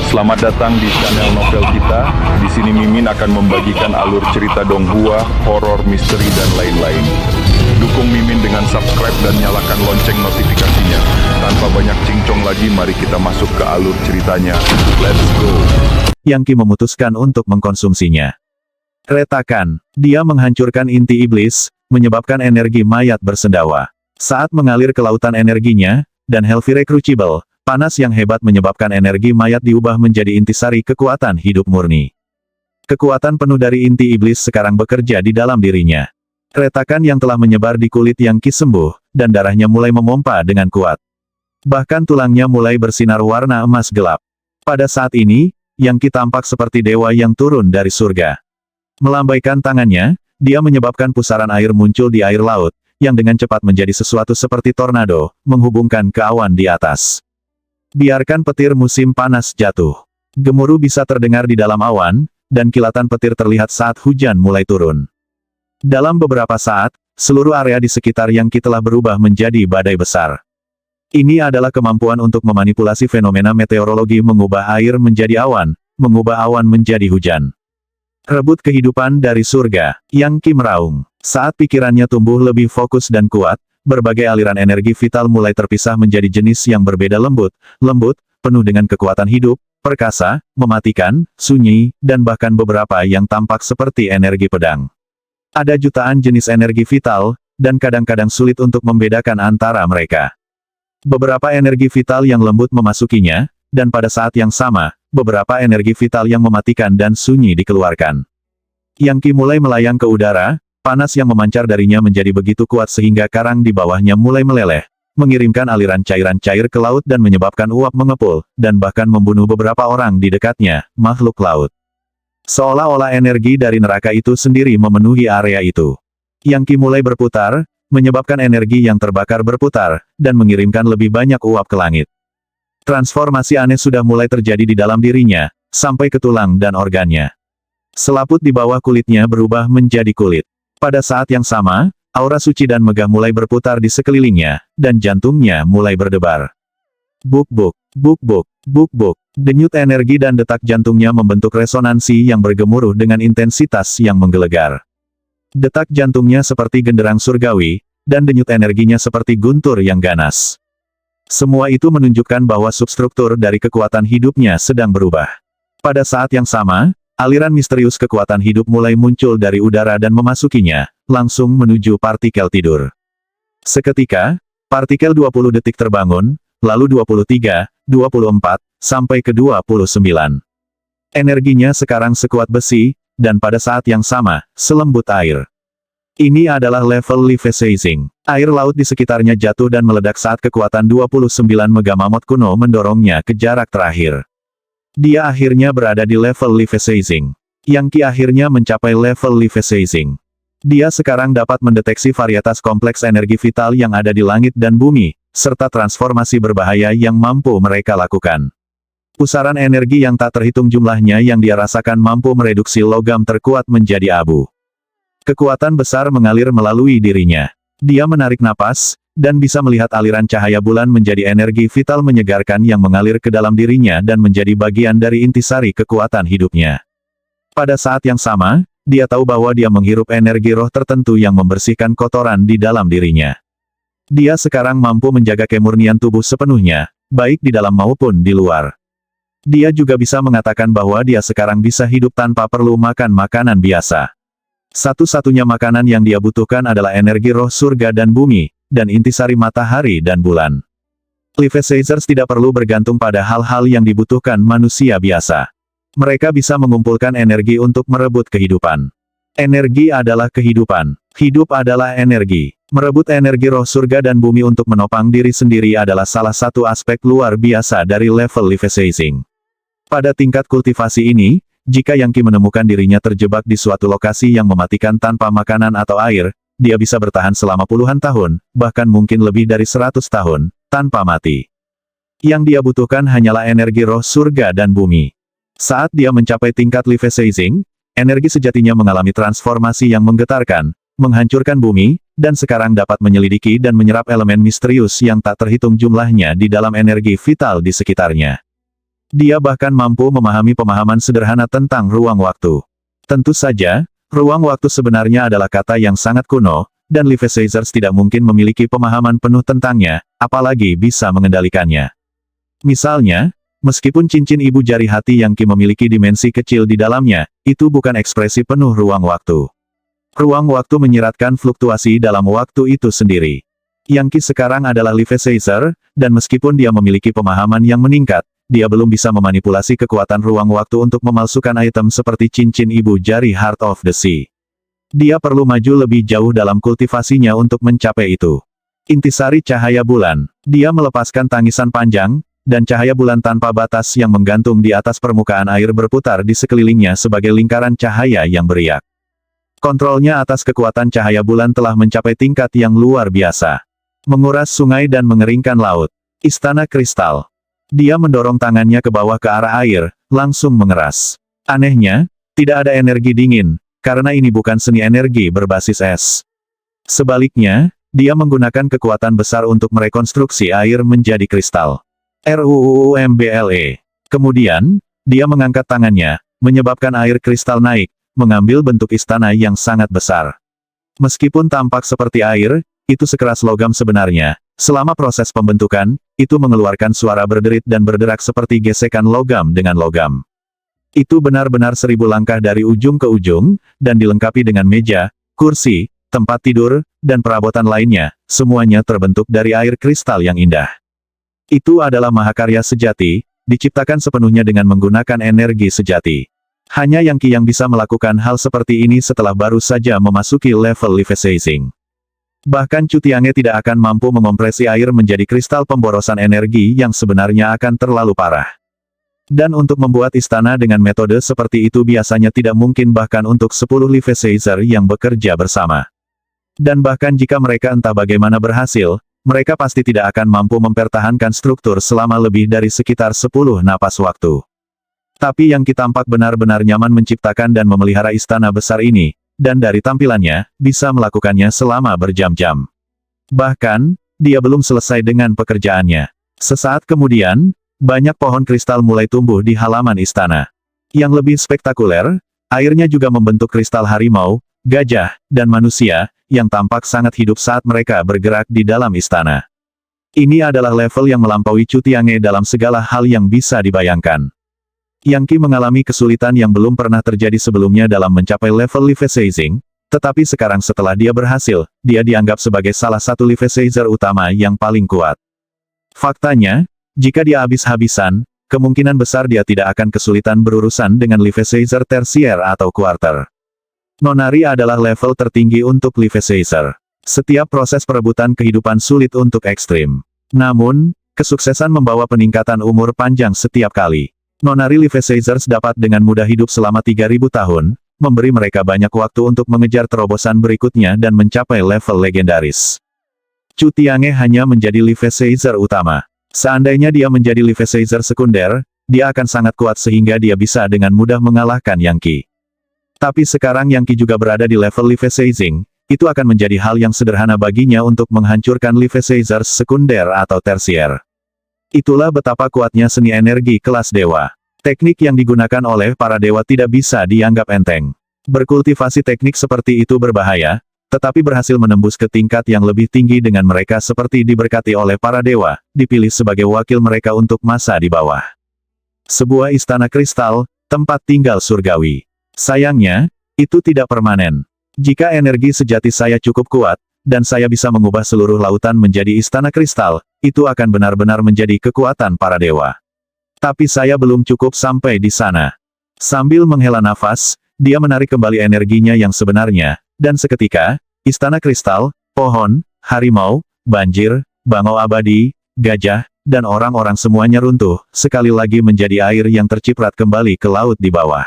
Selamat datang di channel novel kita. Di sini Mimin akan membagikan alur cerita donghua, horor, misteri, dan lain-lain. Dukung Mimin dengan subscribe dan nyalakan lonceng notifikasinya. Tanpa banyak cincong lagi, mari kita masuk ke alur ceritanya. Let's go! Yang Ki memutuskan untuk mengkonsumsinya. Retakan, dia menghancurkan inti iblis, menyebabkan energi mayat bersendawa. Saat mengalir ke lautan energinya, dan Hellfire Crucible, panas yang hebat menyebabkan energi mayat diubah menjadi intisari kekuatan hidup murni. Kekuatan penuh dari inti iblis sekarang bekerja di dalam dirinya. Retakan yang telah menyebar di kulit Yang Ki sembuh, dan darahnya mulai memompa dengan kuat. Bahkan tulangnya mulai bersinar warna emas gelap. Pada saat ini, Yang Ki tampak seperti dewa yang turun dari surga. Melambaikan tangannya, dia menyebabkan pusaran air muncul di air laut, yang dengan cepat menjadi sesuatu seperti tornado, menghubungkan ke awan di atas. Biarkan petir musim panas jatuh. Gemuruh bisa terdengar di dalam awan, dan kilatan petir terlihat saat hujan mulai turun. Dalam beberapa saat, seluruh area di sekitar Yang Ki telah berubah menjadi badai besar. Ini adalah kemampuan untuk memanipulasi fenomena meteorologi, mengubah air menjadi awan, mengubah awan menjadi hujan. Rebut kehidupan dari surga, Yang Ki meraung. Saat pikirannya tumbuh lebih fokus dan kuat, berbagai aliran energi vital mulai terpisah menjadi jenis yang berbeda, lembut, penuh dengan kekuatan hidup, perkasa, mematikan, sunyi, dan bahkan beberapa yang tampak seperti energi pedang. Ada jutaan jenis energi vital, dan kadang-kadang sulit untuk membedakan antara mereka. Beberapa energi vital yang lembut memasukinya, dan pada saat yang sama, beberapa energi vital yang mematikan dan sunyi dikeluarkan. Yang Ki mulai melayang ke udara, panas yang memancar darinya menjadi begitu kuat sehingga karang di bawahnya mulai meleleh, mengirimkan aliran cairan cair ke laut dan menyebabkan uap mengepul, dan bahkan membunuh beberapa orang di dekatnya, makhluk laut. Seolah-olah energi dari neraka itu sendiri memenuhi area itu. Yang Ki mulai berputar, menyebabkan energi yang terbakar berputar, dan mengirimkan lebih banyak uap ke langit. Transformasi aneh sudah mulai terjadi di dalam dirinya, sampai ke tulang dan organnya. Selaput di bawah kulitnya berubah menjadi kulit. Pada saat yang sama, aura suci dan megah mulai berputar di sekelilingnya, dan jantungnya mulai berdebar. Buk-buk, buk-buk, buk-buk. Denyut energi dan detak jantungnya membentuk resonansi yang bergemuruh dengan intensitas yang menggelegar. Detak jantungnya seperti genderang surgawi, dan denyut energinya seperti guntur yang ganas. Semua itu menunjukkan bahwa substruktur dari kekuatan hidupnya sedang berubah. Pada saat yang sama, aliran misterius kekuatan hidup mulai muncul dari udara dan memasukinya, langsung menuju partikel tidur. Seketika, partikel 20 detik terbangun, lalu 23, 24, sampai ke 29. Energinya sekarang sekuat besi, dan pada saat yang sama, selembut air. Ini adalah level Leviathan. Air laut di sekitarnya jatuh dan meledak saat kekuatan 29 Megamamot kuno mendorongnya ke jarak terakhir. Dia akhirnya berada di level Leviathan. Yang Ki akhirnya mencapai level Leviathan. Dia sekarang dapat mendeteksi varietas kompleks energi vital yang ada di langit dan bumi, serta transformasi berbahaya yang mampu mereka lakukan. Pusaran energi yang tak terhitung jumlahnya yang dia rasakan mampu mereduksi logam terkuat menjadi abu. Kekuatan besar mengalir melalui dirinya. Dia menarik napas, dan bisa melihat aliran cahaya bulan menjadi energi vital menyegarkan yang mengalir ke dalam dirinya dan menjadi bagian dari intisari kekuatan hidupnya. Pada saat yang sama, dia tahu bahwa dia menghirup energi roh tertentu yang membersihkan kotoran di dalam dirinya. Dia sekarang mampu menjaga kemurnian tubuh sepenuhnya, baik di dalam maupun di luar. Dia juga bisa mengatakan bahwa dia sekarang bisa hidup tanpa perlu makan makanan biasa. Satu-satunya makanan yang dia butuhkan adalah energi roh surga dan bumi, dan intisari matahari dan bulan. Leviathans tidak perlu bergantung pada hal-hal yang dibutuhkan manusia biasa. Mereka bisa mengumpulkan energi untuk merebut kehidupan. Energi adalah kehidupan. Hidup adalah energi. Merebut energi roh surga dan bumi untuk menopang diri sendiri adalah salah satu aspek luar biasa dari level Leviathan. Pada tingkat kultivasi ini, jika Yang Ki menemukan dirinya terjebak di suatu lokasi yang mematikan tanpa makanan atau air, dia bisa bertahan selama puluhan tahun, bahkan mungkin lebih dari 100 tahun, tanpa mati. Yang dia butuhkan hanyalah energi roh surga dan bumi. Saat dia mencapai tingkat Leviathan, energi sejatinya mengalami transformasi yang menggetarkan, menghancurkan bumi, dan sekarang dapat menyelidiki dan menyerap elemen misterius yang tak terhitung jumlahnya di dalam energi vital di sekitarnya. Dia bahkan mampu memahami pemahaman sederhana tentang ruang waktu. Tentu saja, ruang waktu sebenarnya adalah kata yang sangat kuno, dan Levi Strauss tidak mungkin memiliki pemahaman penuh tentangnya, apalagi bisa mengendalikannya. Misalnya, meskipun cincin ibu jari hati Yangki memiliki dimensi kecil di dalamnya, itu bukan ekspresi penuh ruang waktu. Ruang waktu menyiratkan fluktuasi dalam waktu itu sendiri. Yangki sekarang adalah Levi Strauss, dan meskipun dia memiliki pemahaman yang meningkat, dia belum bisa memanipulasi kekuatan ruang waktu untuk memalsukan item seperti cincin ibu jari Heart of the Sea. Dia perlu maju lebih jauh dalam kultivasinya untuk mencapai itu. Intisari cahaya bulan. Dia melepaskan tangisan panjang, dan cahaya bulan tanpa batas yang menggantung di atas permukaan air berputar di sekelilingnya sebagai lingkaran cahaya yang beriak. Kontrolnya atas kekuatan cahaya bulan telah mencapai tingkat yang luar biasa. Menguras sungai dan mengeringkan laut. Istana kristal. Dia mendorong tangannya ke bawah ke arah air, langsung mengeras. Anehnya, tidak ada energi dingin, karena ini bukan seni energi berbasis es. Sebaliknya, dia menggunakan kekuatan besar untuk merekonstruksi air menjadi kristal. RUUMBLE. Kemudian, dia mengangkat tangannya, menyebabkan air kristal naik, mengambil bentuk istana yang sangat besar. Meskipun tampak seperti air, itu sekeras logam sebenarnya. Selama proses pembentukan, itu mengeluarkan suara berderit dan berderak seperti gesekan logam dengan logam. Itu benar-benar 1000 langkah dari ujung ke ujung, dan dilengkapi dengan meja, kursi, tempat tidur, dan perabotan lainnya, semuanya terbentuk dari air kristal yang indah. Itu adalah mahakarya sejati, diciptakan sepenuhnya dengan menggunakan energi sejati. Hanya Yangki yang bisa melakukan hal seperti ini setelah baru saja memasuki level Levi Strauss. Bahkan Chu Tiange tidak akan mampu mengompresi air menjadi kristal pemborosan energi yang sebenarnya akan terlalu parah. Dan untuk membuat istana dengan metode seperti itu biasanya tidak mungkin bahkan untuk 10 Levi Strauss yang bekerja bersama. Dan bahkan jika mereka entah bagaimana berhasil, mereka pasti tidak akan mampu mempertahankan struktur selama lebih dari sekitar 10 napas waktu. Tapi Yangki tampak benar-benar nyaman menciptakan dan memelihara istana besar ini, dan dari tampilannya, bisa melakukannya selama berjam-jam. Bahkan, dia belum selesai dengan pekerjaannya. Sesaat kemudian, banyak pohon kristal mulai tumbuh di halaman istana. Yang lebih spektakuler, airnya juga membentuk kristal harimau, gajah, dan manusia, yang tampak sangat hidup saat mereka bergerak di dalam istana. Ini adalah level yang melampaui Chu Tiange dalam segala hal yang bisa dibayangkan. Yangki mengalami kesulitan yang belum pernah terjadi sebelumnya dalam mencapai level Levi Strauss, tetapi sekarang setelah dia berhasil, dia dianggap sebagai salah satu Levi Strauss utama yang paling kuat. Faktanya, jika dia habis-habisan, kemungkinan besar dia tidak akan kesulitan berurusan dengan Levi Strauss tersier atau quarter. Nonari adalah level tertinggi untuk Levi Strauss. Setiap proses perebutan kehidupan sulit untuk ekstrim. Namun, kesuksesan membawa peningkatan umur panjang setiap kali. Nonari Levi Strauss dapat dengan mudah hidup selama 3000 tahun, memberi mereka banyak waktu untuk mengejar terobosan berikutnya dan mencapai level legendaris. Chu Tiange hanya menjadi Levi Strauss utama. Seandainya dia menjadi Levi Strauss sekunder, dia akan sangat kuat sehingga dia bisa dengan mudah mengalahkan Yangki. Tapi sekarang Yangki juga berada di level Levi Strauss, itu akan menjadi hal yang sederhana baginya untuk menghancurkan Levi Strauss sekunder atau tersier. Itulah betapa kuatnya seni energi kelas dewa. Teknik yang digunakan oleh para dewa tidak bisa dianggap enteng. Berkultivasi teknik seperti itu berbahaya, tetapi berhasil menembus ke tingkat yang lebih tinggi dengan mereka seperti diberkati oleh para dewa, dipilih sebagai wakil mereka untuk masa di bawah. Sebuah istana kristal, tempat tinggal surgawi. Sayangnya, itu tidak permanen. Jika energi sejati saya cukup kuat, dan saya bisa mengubah seluruh lautan menjadi istana kristal, itu akan benar-benar menjadi kekuatan para dewa. Tapi saya belum cukup sampai di sana. Sambil menghela nafas, dia menarik kembali energinya yang sebenarnya, dan seketika, istana kristal, pohon, harimau, banjir, bangau abadi, gajah, dan orang-orang semuanya runtuh, sekali lagi menjadi air yang terciprat kembali ke laut di bawah.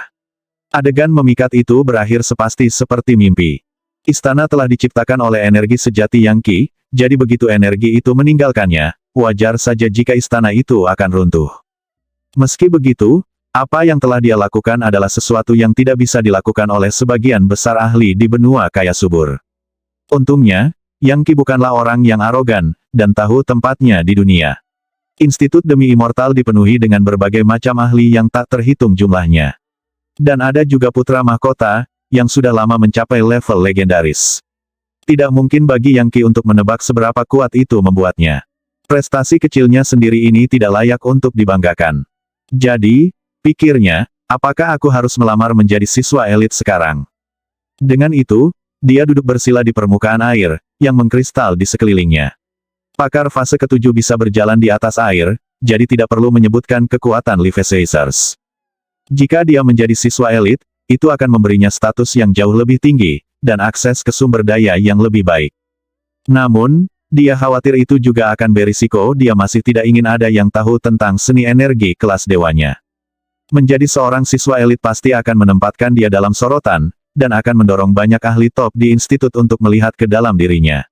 Adegan memikat itu berakhir sepasti seperti mimpi. Istana telah diciptakan oleh energi sejati Yangki, jadi begitu energi itu meninggalkannya, wajar saja jika istana itu akan runtuh. Meski begitu, apa yang telah dia lakukan adalah sesuatu yang tidak bisa dilakukan oleh sebagian besar ahli di benua kaya subur. Untungnya, Yangki bukanlah orang yang arogan, dan tahu tempatnya di dunia. Institut demi Immortal dipenuhi dengan berbagai macam ahli yang tak terhitung jumlahnya. Dan ada juga putra mahkota, yang sudah lama mencapai level legendaris. Tidak mungkin bagi Yang Qi untuk menebak seberapa kuat itu membuatnya. Prestasi kecilnya sendiri ini tidak layak untuk dibanggakan. Jadi, pikirnya, apakah aku harus melamar menjadi siswa elit sekarang? Dengan itu, dia duduk bersila di permukaan air, yang mengkristal di sekelilingnya. Pakar fase ketujuh bisa berjalan di atas air, jadi tidak perlu menyebutkan kekuatan Levisacers. Jika dia menjadi siswa elit, itu akan memberinya status yang jauh lebih tinggi, dan akses ke sumber daya yang lebih baik. Namun, dia khawatir itu juga akan berisiko dia masih tidak ingin ada yang tahu tentang seni energi kelas dewanya. Menjadi seorang siswa elit pasti akan menempatkan dia dalam sorotan, dan akan mendorong banyak ahli top di institut untuk melihat ke dalam dirinya.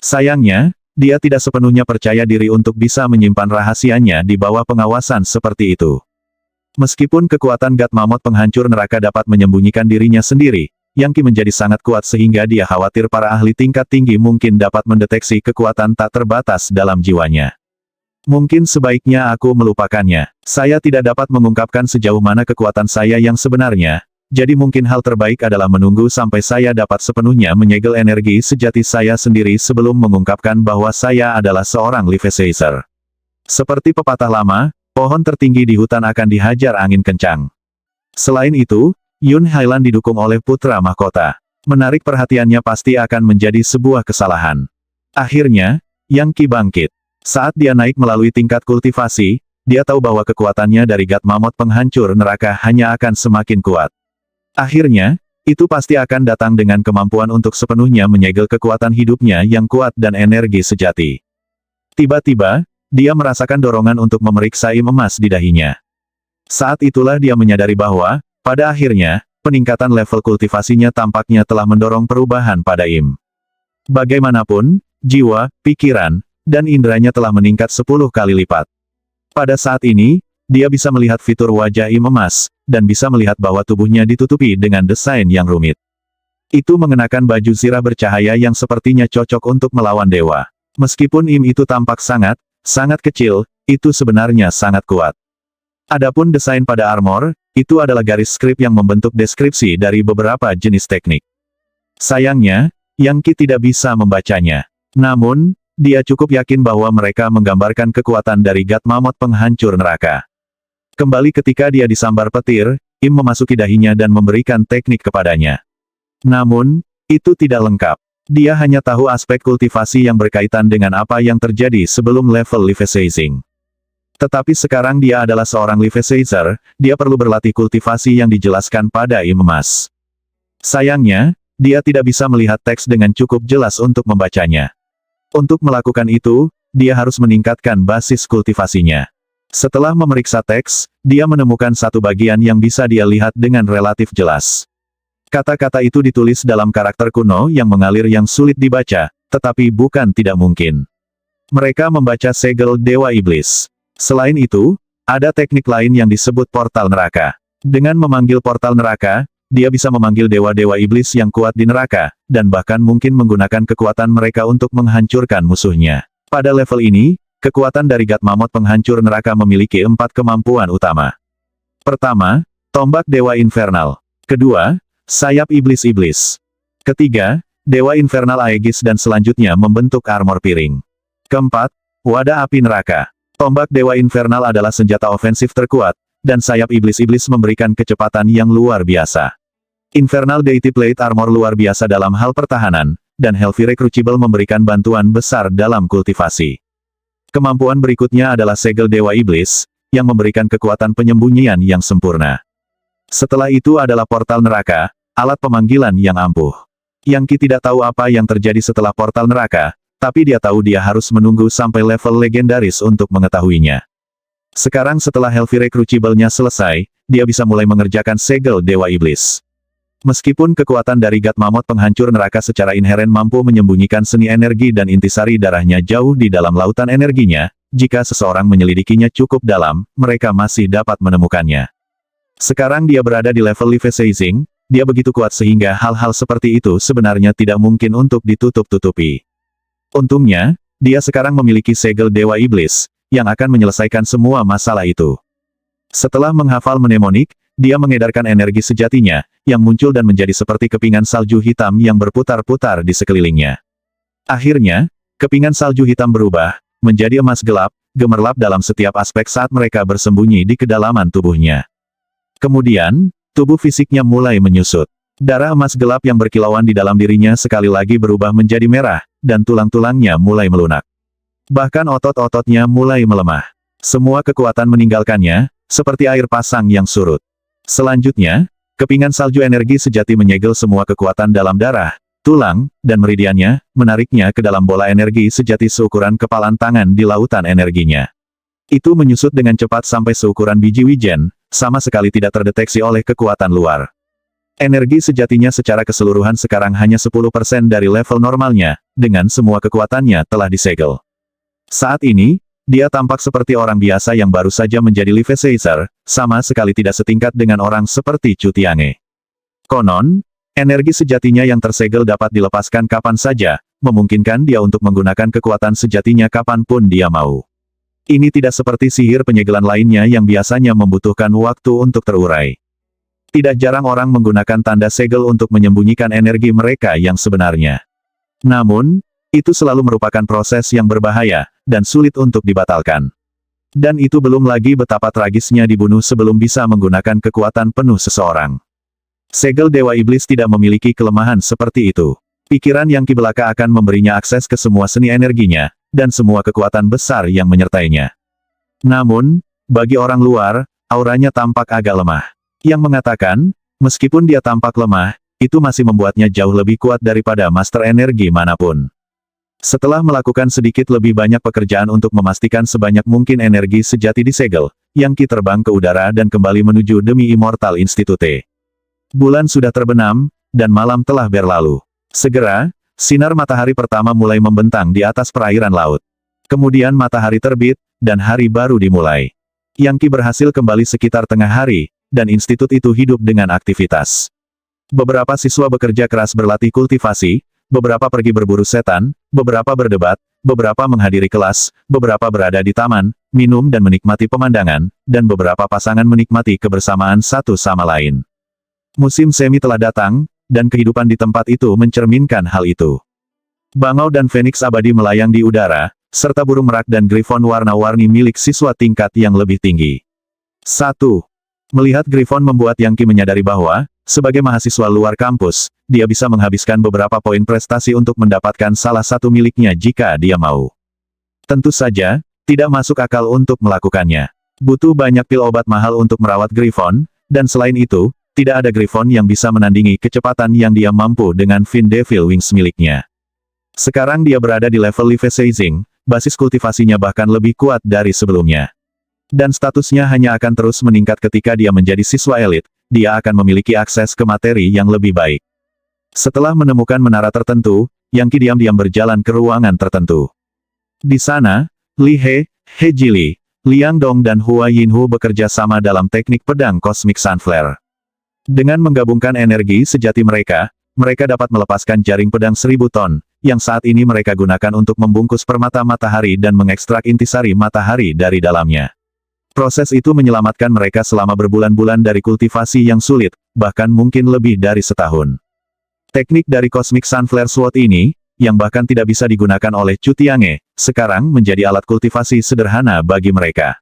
Sayangnya, dia tidak sepenuhnya percaya diri untuk bisa menyimpan rahasianya di bawah pengawasan seperti itu. Meskipun kekuatan God Mammoth penghancur neraka dapat menyembunyikan dirinya sendiri, Yang Qi menjadi sangat kuat sehingga dia khawatir para ahli tingkat tinggi mungkin dapat mendeteksi kekuatan tak terbatas dalam jiwanya. Mungkin sebaiknya aku melupakannya. Saya tidak dapat mengungkapkan sejauh mana kekuatan saya yang sebenarnya, jadi mungkin hal terbaik adalah menunggu sampai saya dapat sepenuhnya menyegel energi sejati saya sendiri sebelum mengungkapkan bahwa saya adalah seorang Levisacer. Seperti pepatah lama, pohon tertinggi di hutan akan dihajar angin kencang. Selain itu, Yun Hailan didukung oleh putra mahkota. Menarik perhatiannya pasti akan menjadi sebuah kesalahan. Akhirnya, Yang Qi bangkit. Saat dia naik melalui tingkat kultivasi, dia tahu bahwa kekuatannya dari God Mammoth penghancur neraka hanya akan semakin kuat. Akhirnya, itu pasti akan datang dengan kemampuan untuk sepenuhnya menyegel kekuatan hidupnya yang kuat dan energi sejati. Tiba-tiba, dia merasakan dorongan untuk memeriksa emas di dahinya. Saat itulah dia menyadari bahwa, pada akhirnya, peningkatan level kultivasinya tampaknya telah mendorong perubahan pada Im. Bagaimanapun, jiwa, pikiran, dan inderanya telah meningkat 10 kali lipat. Pada saat ini, dia bisa melihat fitur wajah Im emas, dan bisa melihat bahwa tubuhnya ditutupi dengan desain yang rumit. Itu mengenakan baju zirah bercahaya yang sepertinya cocok untuk melawan dewa. Meskipun Im itu tampak sangat kecil, itu sebenarnya sangat kuat. Adapun desain pada armor, itu adalah garis skrip yang membentuk deskripsi dari beberapa jenis teknik. Sayangnya, Yang Qi tidak bisa membacanya. Namun, dia cukup yakin bahwa mereka menggambarkan kekuatan dari God Mammoth penghancur neraka. Kembali ketika dia disambar petir, Im memasuki dahinya dan memberikan teknik kepadanya. Namun, itu tidak lengkap. Dia hanya tahu aspek kultivasi yang berkaitan dengan apa yang terjadi sebelum level Levisacing. Tetapi sekarang dia adalah seorang Levisacer, dia perlu berlatih kultivasi yang dijelaskan pada Im emas. Sayangnya, dia tidak bisa melihat teks dengan cukup jelas untuk membacanya. Untuk melakukan itu, dia harus meningkatkan basis kultivasinya. Setelah memeriksa teks, dia menemukan satu bagian yang bisa dia lihat dengan relatif jelas. Kata-kata itu ditulis dalam karakter kuno yang mengalir yang sulit dibaca, tetapi bukan tidak mungkin. Mereka membaca segel Dewa Iblis. Selain itu, ada teknik lain yang disebut portal neraka. Dengan memanggil portal neraka, dia bisa memanggil dewa-dewa iblis yang kuat di neraka, dan bahkan mungkin menggunakan kekuatan mereka untuk menghancurkan musuhnya. Pada level ini, kekuatan dari God Mammoth penghancur neraka memiliki 4 kemampuan utama. Pertama, tombak dewa infernal. Kedua, sayap iblis-iblis. Ketiga, dewa infernal Aegis dan selanjutnya membentuk armor piring. Keempat, wadah api neraka. Tombak dewa infernal adalah senjata ofensif terkuat, dan sayap iblis-iblis memberikan kecepatan yang luar biasa. Infernal Deity Plate Armor luar biasa dalam hal pertahanan, dan Healthy Crucible memberikan bantuan besar dalam kultivasi. Kemampuan berikutnya adalah segel Dewa Iblis, yang memberikan kekuatan penyembunyian yang sempurna. Setelah itu adalah portal neraka, alat pemanggilan yang ampuh. Yang Qi tidak tahu apa yang terjadi setelah portal neraka, tapi dia tahu dia harus menunggu sampai level legendaris untuk mengetahuinya. Sekarang setelah Healthy Crucible-nya selesai, dia bisa mulai mengerjakan segel Dewa Iblis. Meskipun kekuatan dari God Mammoth penghancur neraka secara inheren mampu menyembunyikan seni energi dan intisari darahnya jauh di dalam lautan energinya, jika seseorang menyelidikinya cukup dalam, mereka masih dapat menemukannya. Sekarang dia berada di level Levisacing, dia begitu kuat sehingga hal-hal seperti itu sebenarnya tidak mungkin untuk ditutup-tutupi. Untungnya, dia sekarang memiliki segel Dewa Iblis, yang akan menyelesaikan semua masalah itu. Setelah menghafal mnemonik, dia mengedarkan energi sejatinya, yang muncul dan menjadi seperti kepingan salju hitam yang berputar-putar di sekelilingnya. Akhirnya, kepingan salju hitam berubah, menjadi emas gelap, gemerlap dalam setiap aspek saat mereka bersembunyi di kedalaman tubuhnya. Kemudian, tubuh fisiknya mulai menyusut. Darah emas gelap yang berkilauan di dalam dirinya sekali lagi berubah menjadi merah, dan tulang-tulangnya mulai melunak. Bahkan otot-ototnya mulai melemah. Semua kekuatan meninggalkannya, seperti air pasang yang surut. Selanjutnya, kepingan salju energi sejati menyegel semua kekuatan dalam darah, tulang, dan meridiannya, menariknya ke dalam bola energi sejati seukuran kepalan tangan di lautan energinya. Itu menyusut dengan cepat sampai seukuran biji wijen, sama sekali tidak terdeteksi oleh kekuatan luar. Energi sejatinya secara keseluruhan sekarang hanya 10% dari level normalnya, dengan semua kekuatannya telah disegel. Saat ini, dia tampak seperti orang biasa yang baru saja menjadi Live Caesar, sama sekali tidak setingkat dengan orang seperti Chu Tiange. Konon, energi sejatinya yang tersegel dapat dilepaskan kapan saja, memungkinkan dia untuk menggunakan kekuatan sejatinya kapanpun dia mau. Ini tidak seperti sihir penyegelan lainnya yang biasanya membutuhkan waktu untuk terurai. Tidak jarang orang menggunakan tanda segel untuk menyembunyikan energi mereka yang sebenarnya. Namun, itu selalu merupakan proses yang berbahaya, dan sulit untuk dibatalkan. Dan itu belum lagi betapa tragisnya dibunuh sebelum bisa menggunakan kekuatan penuh seseorang. Segel Dewa Iblis tidak memiliki kelemahan seperti itu. Pikiran yang kibelaka akan memberinya akses ke semua seni energinya, dan semua kekuatan besar yang menyertainya. Namun, bagi orang luar, auranya tampak agak lemah. Yang mengatakan, meskipun dia tampak lemah, itu masih membuatnya jauh lebih kuat daripada master energi manapun. Setelah melakukan sedikit lebih banyak pekerjaan untuk memastikan sebanyak mungkin energi sejati disegel, Yang Qi terbang ke udara dan kembali menuju demi Immortal Institute. Bulan sudah terbenam, dan malam telah berlalu. Segera, sinar matahari pertama mulai membentang di atas perairan laut. Kemudian matahari terbit, dan hari baru dimulai. Yang Qi berhasil kembali sekitar tengah hari, dan institut itu hidup dengan aktivitas. Beberapa siswa bekerja keras berlatih kultivasi, beberapa pergi berburu setan, beberapa berdebat, beberapa menghadiri kelas, beberapa berada di taman, minum dan menikmati pemandangan, dan beberapa pasangan menikmati kebersamaan satu sama lain. Musim semi telah datang, dan kehidupan di tempat itu mencerminkan hal itu. Bangau dan Phoenix abadi melayang di udara, serta burung merak dan griffon warna-warni milik siswa tingkat yang lebih tinggi. 1. Melihat griffon membuat Yang Qi menyadari bahwa, sebagai mahasiswa luar kampus, dia bisa menghabiskan beberapa poin prestasi untuk mendapatkan salah satu miliknya jika dia mau. Tentu saja, tidak masuk akal untuk melakukannya. Butuh banyak pil obat mahal untuk merawat griffon, dan selain itu, tidak ada griffon yang bisa menandingi kecepatan yang dia mampu dengan Fin Devil Wings miliknya. Sekarang dia berada di level Live Seizing, basis kultivasinya bahkan lebih kuat dari sebelumnya. Dan statusnya hanya akan terus meningkat ketika dia menjadi siswa elit, dia akan memiliki akses ke materi yang lebih baik. Setelah menemukan menara tertentu, Yang Qi diam-diam berjalan ke ruangan tertentu. Di sana, Li He, He Jili, Liang Dong dan Hua Yinhu bekerja sama dalam teknik pedang Cosmic Sunflare. Dengan menggabungkan energi sejati mereka, mereka dapat melepaskan jaring pedang 1000 ton, yang saat ini mereka gunakan untuk membungkus permata matahari dan mengekstrak intisari matahari dari dalamnya. Proses itu menyelamatkan mereka selama berbulan-bulan dari kultivasi yang sulit, bahkan mungkin lebih dari setahun. Teknik dari Cosmic Sunflare Sword ini, yang bahkan tidak bisa digunakan oleh Chu Tiange, sekarang menjadi alat kultivasi sederhana bagi mereka.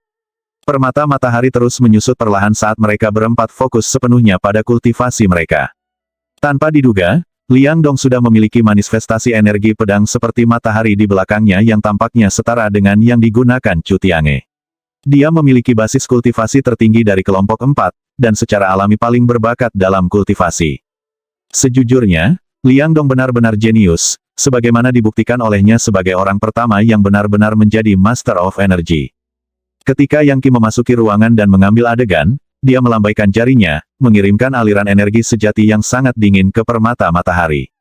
Permata matahari terus menyusut perlahan saat mereka berempat fokus sepenuhnya pada kultivasi mereka. Tanpa diduga, Liang Dong sudah memiliki manifestasi energi pedang seperti matahari di belakangnya yang tampaknya setara dengan yang digunakan Chu Tiange. Dia memiliki basis kultivasi tertinggi dari kelompok 4, dan secara alami paling berbakat dalam kultivasi. Sejujurnya, Liang Dong benar-benar jenius, sebagaimana dibuktikan olehnya sebagai orang pertama yang benar-benar menjadi Master of Energy. Ketika Yang Qi memasuki ruangan dan mengambil adegan, dia melambaikan jarinya, mengirimkan aliran energi sejati yang sangat dingin ke permata matahari.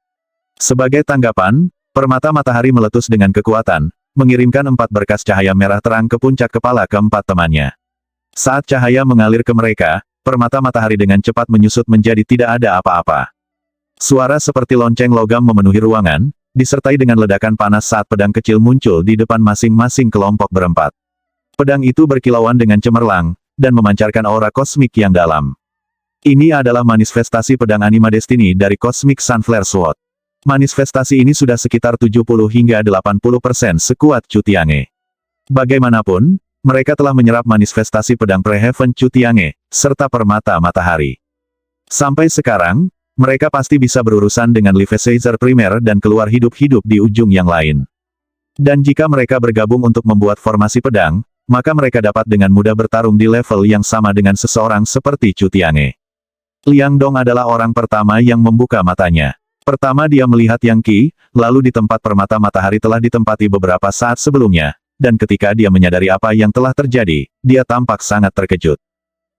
Sebagai tanggapan, permata matahari meletus dengan kekuatan, mengirimkan 4 berkas cahaya merah terang ke puncak kepala keempat temannya. Saat cahaya mengalir ke mereka, permata matahari dengan cepat menyusut menjadi tidak ada apa-apa. Suara seperti lonceng logam memenuhi ruangan, disertai dengan ledakan panas saat pedang kecil muncul di depan masing-masing kelompok berempat. Pedang itu berkilauan dengan cemerlang, dan memancarkan aura kosmik yang dalam. Ini adalah manifestasi pedang Anima Destiny dari Cosmic Sunflare Sword. Manifestasi ini sudah sekitar 70 hingga 80% sekuat Chu Tiange. Bagaimanapun, mereka telah menyerap manifestasi pedang Pre-Heaven Chu Tiange, serta permata matahari. Sampai sekarang, mereka pasti bisa berurusan dengan Levi Caesar primer dan keluar hidup-hidup di ujung yang lain. Dan jika mereka bergabung untuk membuat formasi pedang, maka mereka dapat dengan mudah bertarung di level yang sama dengan seseorang seperti Chu Tiange. Liang Dong adalah orang pertama yang membuka matanya. Pertama dia melihat Yang Qi, lalu di tempat permata matahari telah ditempati beberapa saat sebelumnya, dan ketika dia menyadari apa yang telah terjadi, dia tampak sangat terkejut.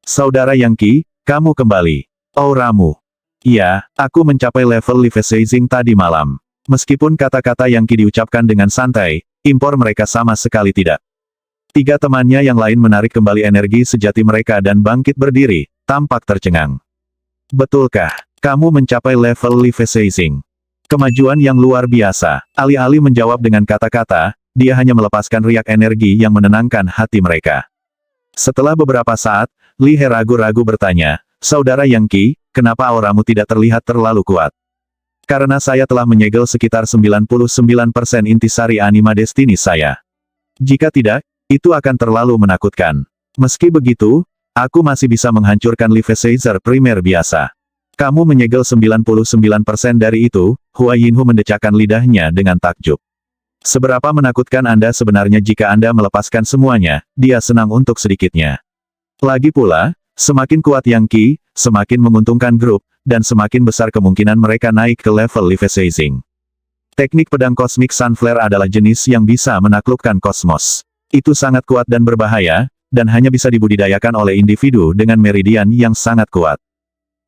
Saudara Yang Qi, kamu kembali. Auramu. Iya, aku mencapai level Levi Caesar tadi malam. Meskipun kata-kata Yang Qi diucapkan dengan santai, impor mereka sama sekali tidak. Tiga temannya yang lain menarik kembali energi sejati mereka dan bangkit berdiri, tampak tercengang. Betulkah, kamu mencapai level Levi Caesar? Kemajuan yang luar biasa. Alih-alih menjawab dengan kata-kata, dia hanya melepaskan riak energi yang menenangkan hati mereka. Setelah beberapa saat, Li He ragu-ragu bertanya, Saudara Yang Qi, kenapa auramu tidak terlihat terlalu kuat? Karena saya telah menyegel sekitar 99% intisari Anima Destiny saya. Jika tidak, itu akan terlalu menakutkan. Meski begitu, aku masih bisa menghancurkan Levi Caesar primer biasa. Kamu menyegel 99% dari itu, Hua Yinhu mendecakkan lidahnya dengan takjub. Seberapa menakutkan Anda sebenarnya jika Anda melepaskan semuanya, dia senang untuk sedikitnya. Lagi pula, semakin kuat Yang Qi, semakin menguntungkan grup, dan semakin besar kemungkinan mereka naik ke level Levi Caesar. Teknik pedang Cosmic Sunflare adalah jenis yang bisa menaklukkan kosmos. Itu sangat kuat dan berbahaya, dan hanya bisa dibudidayakan oleh individu dengan meridian yang sangat kuat.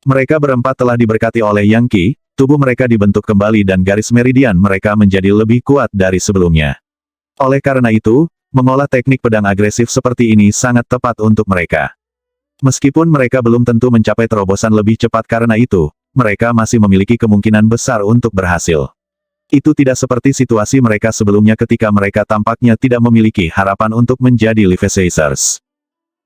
Mereka berempat telah diberkati oleh Yang Qi, tubuh mereka dibentuk kembali dan garis meridian mereka menjadi lebih kuat dari sebelumnya. Oleh karena itu, mengolah teknik pedang agresif seperti ini sangat tepat untuk mereka. Meskipun mereka belum tentu mencapai terobosan lebih cepat karena itu, mereka masih memiliki kemungkinan besar untuk berhasil. Itu tidak seperti situasi mereka sebelumnya ketika mereka tampaknya tidak memiliki harapan untuk menjadi Levi Caesars.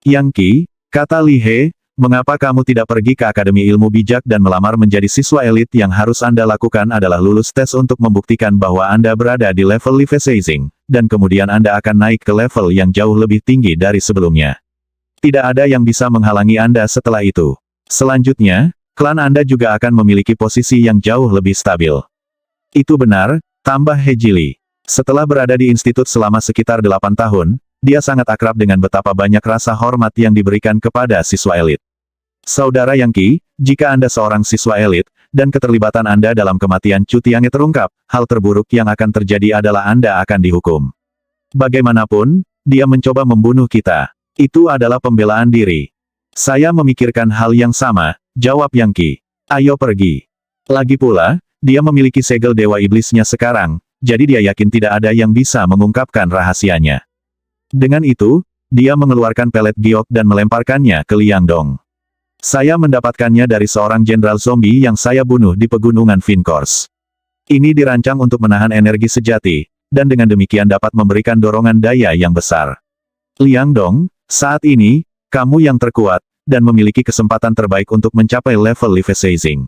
Yang Qi, kata Li He, mengapa kamu tidak pergi ke Akademi Ilmu Bijak dan melamar menjadi siswa elit? Yang harus Anda lakukan adalah lulus tes untuk membuktikan bahwa Anda berada di level Levi Caesar, dan kemudian Anda akan naik ke level yang jauh lebih tinggi dari sebelumnya. Tidak ada yang bisa menghalangi Anda setelah itu. Selanjutnya, klan Anda juga akan memiliki posisi yang jauh lebih stabil. Itu benar, tambah He Jili. Setelah berada di institut selama sekitar 8 tahun, dia sangat akrab dengan betapa banyak rasa hormat yang diberikan kepada siswa elit. Saudara Yang Qi, jika Anda seorang siswa elit, dan keterlibatan Anda dalam kematian Chu Tiange terungkap, hal terburuk yang akan terjadi adalah Anda akan dihukum. Bagaimanapun, dia mencoba membunuh kita. Itu adalah pembelaan diri. Saya memikirkan hal yang sama, jawab Yang Qi. Ayo pergi. Lagi pula, dia memiliki segel Dewa Iblisnya sekarang, jadi dia yakin tidak ada yang bisa mengungkapkan rahasianya. Dengan itu, dia mengeluarkan pelet giok dan melemparkannya ke Liang Dong. Saya mendapatkannya dari seorang jenderal zombie yang saya bunuh di pegunungan Finkors. Ini dirancang untuk menahan energi sejati, dan dengan demikian dapat memberikan dorongan daya yang besar. Liang Dong, saat ini, kamu yang terkuat, dan memiliki kesempatan terbaik untuk mencapai level Levi Caesar.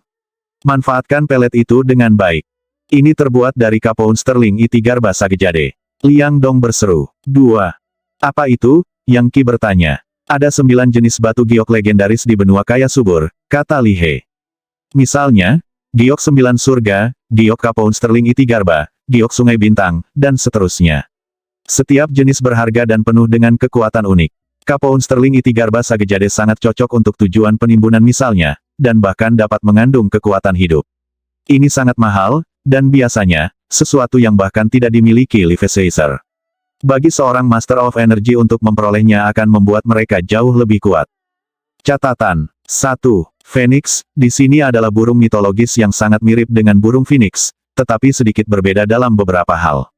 Manfaatkan pelet itu dengan baik. Ini terbuat dari kapoun sterling I3 Garba Sagejade. Liang Dong berseru. 2. Apa itu? Yang Qi bertanya. Ada 9 jenis batu giok legendaris di benua kaya subur, kata Li He. Misalnya, giok 9 surga, giok kapoun sterling I3 Garba, giok sungai bintang, dan seterusnya. Setiap jenis berharga dan penuh dengan kekuatan unik. Kapoun sterling I3 Garba Sagejade sangat cocok untuk tujuan penimbunan misalnya, dan bahkan dapat mengandung kekuatan hidup. Ini sangat mahal, dan biasanya, sesuatu yang bahkan tidak dimiliki Levi Caesar. Bagi seorang Master of Energy untuk memperolehnya akan membuat mereka jauh lebih kuat. Catatan 1. Phoenix, di sini adalah burung mitologis yang sangat mirip dengan burung phoenix, tetapi sedikit berbeda dalam beberapa hal.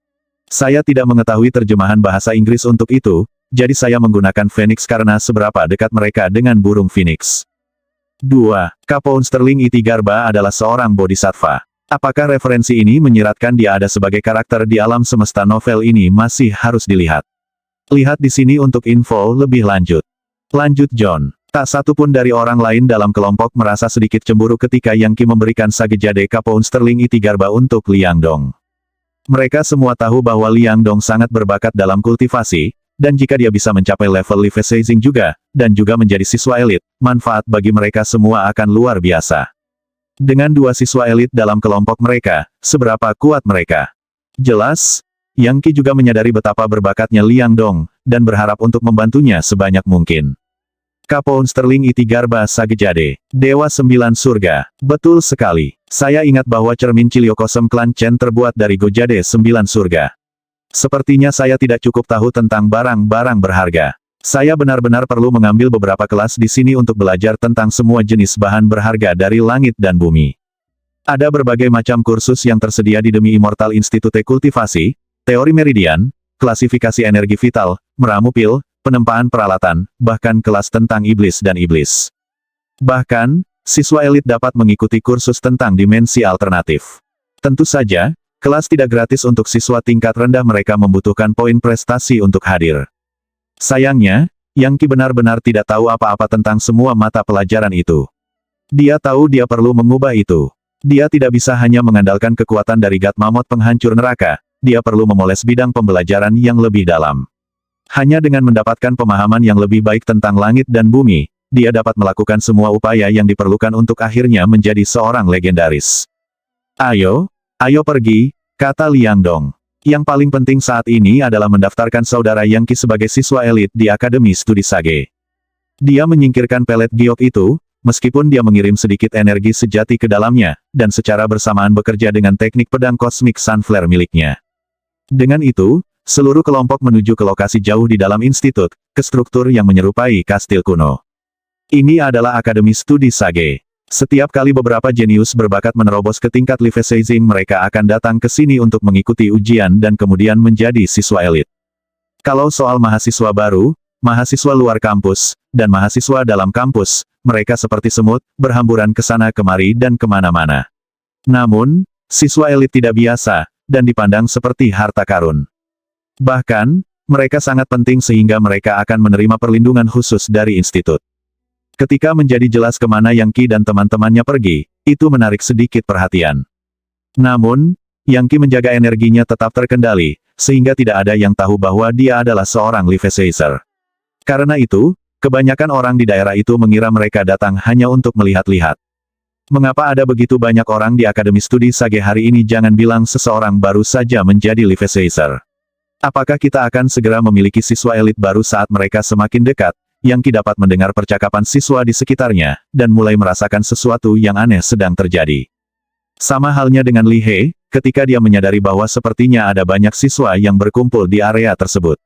Saya tidak mengetahui terjemahan bahasa Inggris untuk itu, jadi saya menggunakan phoenix karena seberapa dekat mereka dengan burung phoenix. 2. Kapoun sterling I3 Garba adalah seorang bodhisattva. Apakah referensi ini menyiratkan dia ada sebagai karakter di alam semesta? Novel ini masih harus dilihat. Lihat di sini untuk info lebih lanjut. Lanjut John. Tak satu pun dari orang lain dalam kelompok merasa sedikit cemburu ketika Yang Qi memberikan Sagejade Kapoun Sterling Iti Garba untuk Liang Dong. Mereka semua tahu bahwa Liang Dong sangat berbakat dalam kultivasi, dan jika dia bisa mencapai level Life-Sizing juga, dan juga menjadi siswa elit, manfaat bagi mereka semua akan luar biasa. Dengan 2 siswa elit dalam kelompok mereka, seberapa kuat mereka? Jelas, Yang Qi juga menyadari betapa berbakatnya Liang Dong, dan berharap untuk membantunya sebanyak mungkin. Kapoun Sterling Iti Garba Sagejade, Dewa 9 Surga. Betul sekali. Saya ingat bahwa cermin Chiliokosem Klan Chen terbuat dari Gojade 9 Surga. Sepertinya saya tidak cukup tahu tentang barang-barang berharga. Saya benar-benar perlu mengambil beberapa kelas di sini untuk belajar tentang semua jenis bahan berharga dari langit dan bumi. Ada berbagai macam kursus yang tersedia di Demi Immortal Institute Kultivasi, Teori Meridian, Klasifikasi Energi Vital, Meramu Pil, Penempaan peralatan, bahkan kelas tentang iblis dan iblis. Bahkan, siswa elit dapat mengikuti kursus tentang dimensi alternatif. Tentu saja, kelas tidak gratis untuk siswa tingkat rendah, mereka membutuhkan poin prestasi untuk hadir. Sayangnya, Yang Qi benar-benar tidak tahu apa-apa tentang semua mata pelajaran itu. Dia tahu dia perlu mengubah itu. Dia tidak bisa hanya mengandalkan kekuatan dari God Mammoth penghancur neraka, dia perlu memoles bidang pembelajaran yang lebih dalam. Hanya dengan mendapatkan pemahaman yang lebih baik tentang langit dan bumi, dia dapat melakukan semua upaya yang diperlukan untuk akhirnya menjadi seorang legendaris. Ayo pergi, kata Liang Dong. Yang paling penting saat ini adalah mendaftarkan saudara Yang Qi sebagai siswa elit di Akademi Studi Sage. Dia menyingkirkan pelet giok itu, meskipun dia mengirim sedikit energi sejati ke dalamnya, dan secara bersamaan bekerja dengan teknik pedang kosmik Sunflare miliknya. Dengan itu, seluruh kelompok menuju ke lokasi jauh di dalam institut, ke struktur yang menyerupai kastil kuno. Ini adalah Akademi Studi Sage. Setiap kali beberapa jenius berbakat menerobos ke tingkat Life-Sizing, mereka akan datang ke sini untuk mengikuti ujian dan kemudian menjadi siswa elit. Kalau soal mahasiswa baru, mahasiswa luar kampus, dan mahasiswa dalam kampus, mereka seperti semut, berhamburan ke sana kemari dan kemana-mana. Namun, siswa elit tidak biasa, dan dipandang seperti harta karun. Bahkan, mereka sangat penting sehingga mereka akan menerima perlindungan khusus dari institut. Ketika menjadi jelas kemana Yang Qi dan teman-temannya pergi, itu menarik sedikit perhatian. Namun, Yang Qi menjaga energinya tetap terkendali, sehingga tidak ada yang tahu bahwa dia adalah seorang Life-Sizer. Karena itu, kebanyakan orang di daerah itu mengira mereka datang hanya untuk melihat-lihat. Mengapa ada begitu banyak orang di Akademi Studi Sage hari ini? Jangan bilang seseorang baru saja menjadi Life-Sizer. Apakah kita akan segera memiliki siswa elit baru saat mereka semakin dekat? Yang Qi dapat mendengar percakapan siswa di sekitarnya, dan mulai merasakan sesuatu yang aneh sedang terjadi. Sama halnya dengan Li He, ketika dia menyadari bahwa sepertinya ada banyak siswa yang berkumpul di area tersebut.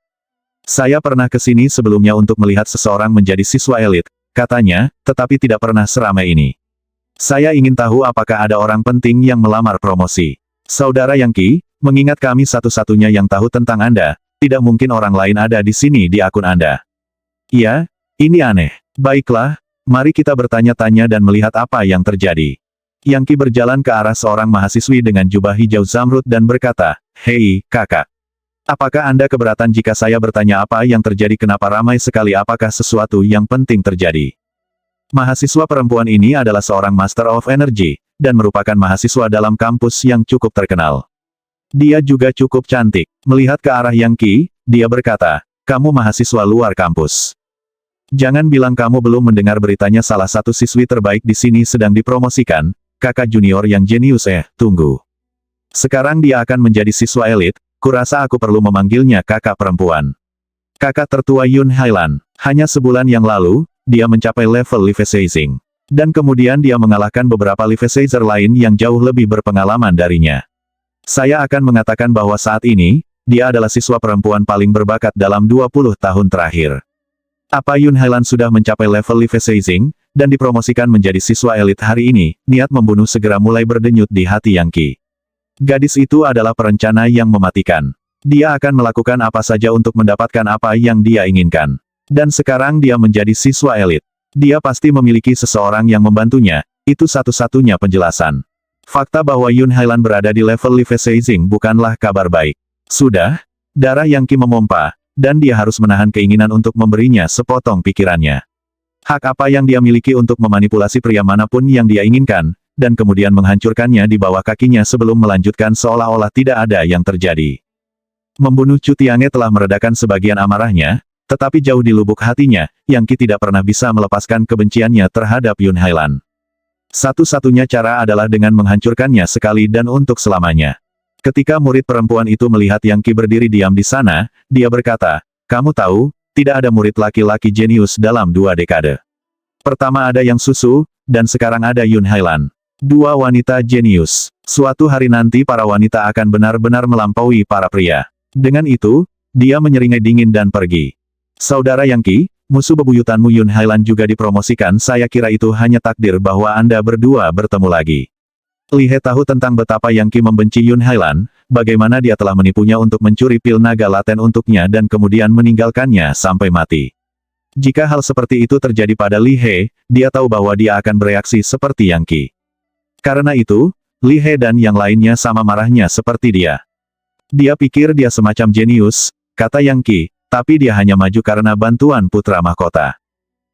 Saya pernah ke sini sebelumnya untuk melihat seseorang menjadi siswa elit, katanya, tetapi tidak pernah seramai ini. Saya ingin tahu apakah ada orang penting yang melamar promosi. Saudara Yang Qi, mengingat kami satu-satunya yang tahu tentang Anda, tidak mungkin orang lain ada di sini di akun Anda. Ya, ini aneh. Baiklah, mari kita bertanya-tanya dan melihat apa yang terjadi. Yang Qi berjalan ke arah seorang mahasiswi dengan jubah hijau zamrud dan berkata, "Hei, kakak. Apakah Anda keberatan jika saya bertanya apa yang terjadi? Kenapa ramai sekali? Apakah sesuatu yang penting terjadi?" Mahasiswa perempuan ini adalah seorang Master of Energy, dan merupakan mahasiswa dalam kampus yang cukup terkenal. Dia juga cukup cantik. Melihat ke arah Yang Qi, dia berkata, "Kamu mahasiswa luar kampus. Jangan bilang kamu belum mendengar beritanya. Salah satu siswi terbaik di sini sedang dipromosikan, kakak junior yang jenius. Tunggu. Sekarang dia akan menjadi siswa elit, kurasa aku perlu memanggilnya kakak perempuan." Kakak tertua Yun Hailan. Hanya sebulan yang lalu, dia mencapai level Life-Sizing. Dan kemudian dia mengalahkan beberapa Life-Sizer lain yang jauh lebih berpengalaman darinya. Saya akan mengatakan bahwa saat ini, dia adalah siswa perempuan paling berbakat dalam 20 tahun terakhir. Apa Yun Hailan sudah mencapai level Life-Sizing, dan dipromosikan menjadi siswa elit hari ini? Niat membunuh segera mulai berdenyut di hati Yang Qi. Gadis itu adalah perencana yang mematikan. Dia akan melakukan apa saja untuk mendapatkan apa yang dia inginkan. Dan sekarang dia menjadi siswa elit. Dia pasti memiliki seseorang yang membantunya, itu satu-satunya penjelasan. Fakta bahwa Yun Hailan berada di level Life-Sizing bukanlah kabar baik. Sudah, darah Yang Qi memompa, dan dia harus menahan keinginan untuk memberinya sepotong pikirannya. Hak apa yang dia miliki untuk memanipulasi pria manapun yang dia inginkan, dan kemudian menghancurkannya di bawah kakinya sebelum melanjutkan seolah-olah tidak ada yang terjadi. Membunuh Chu Tiange telah meredakan sebagian amarahnya, tetapi jauh di lubuk hatinya, Yang Qi tidak pernah bisa melepaskan kebenciannya terhadap Yun Hailan. Satu-satunya cara adalah dengan menghancurkannya sekali dan untuk selamanya. Ketika murid perempuan itu melihat Yang Qi berdiri diam di sana, dia berkata, "Kamu tahu, tidak ada murid laki-laki jenius dalam 2 dekade. Pertama ada Yang Susu, dan sekarang ada Yun Hailan. 2 wanita jenius. Suatu hari nanti para wanita akan benar-benar melampaui para pria." Dengan itu, dia menyeringai dingin dan pergi. "Saudara Yang Qi, musuh bebuyutanmu Yun Hailan juga dipromosikan. Saya kira itu hanya takdir bahwa Anda berdua bertemu lagi." Li He tahu tentang betapa Yang Qi membenci Yun Hailan, bagaimana dia telah menipunya untuk mencuri pil naga laten untuknya dan kemudian meninggalkannya sampai mati. Jika hal seperti itu terjadi pada Li He, dia tahu bahwa dia akan bereaksi seperti Yang Qi. Karena itu, Li He dan yang lainnya sama marahnya seperti dia. "Dia pikir dia semacam jenius," kata Yang Qi, "tapi dia hanya maju karena bantuan putra mahkota.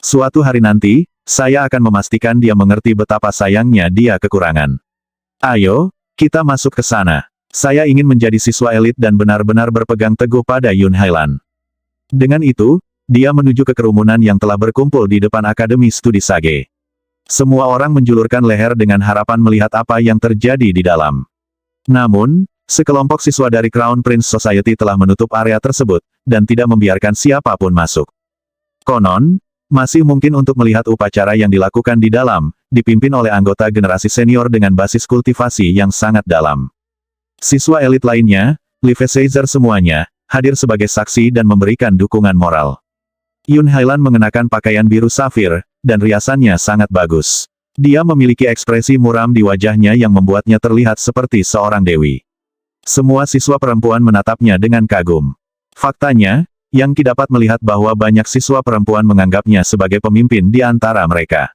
Suatu hari nanti, saya akan memastikan dia mengerti betapa sayangnya dia kekurangan. Ayo, kita masuk ke sana. Saya ingin menjadi siswa elit dan benar-benar berpegang teguh pada Yun Hailan." Dengan itu, dia menuju ke kerumunan yang telah berkumpul di depan Akademi Studi Sage. Semua orang menjulurkan leher dengan harapan melihat apa yang terjadi di dalam. Namun, sekelompok siswa dari Crown Prince Society telah menutup area tersebut, dan tidak membiarkan siapapun masuk. Konon, masih mungkin untuk melihat upacara yang dilakukan di dalam, dipimpin oleh anggota generasi senior dengan basis kultivasi yang sangat dalam. Siswa elit lainnya, Live Caesar semuanya, hadir sebagai saksi dan memberikan dukungan moral. Yun Hailan mengenakan pakaian biru safir, dan riasannya sangat bagus. Dia memiliki ekspresi muram di wajahnya yang membuatnya terlihat seperti seorang dewi. Semua siswa perempuan menatapnya dengan kagum. Faktanya, Yang Qi dapat melihat bahwa banyak siswa perempuan menganggapnya sebagai pemimpin di antara mereka.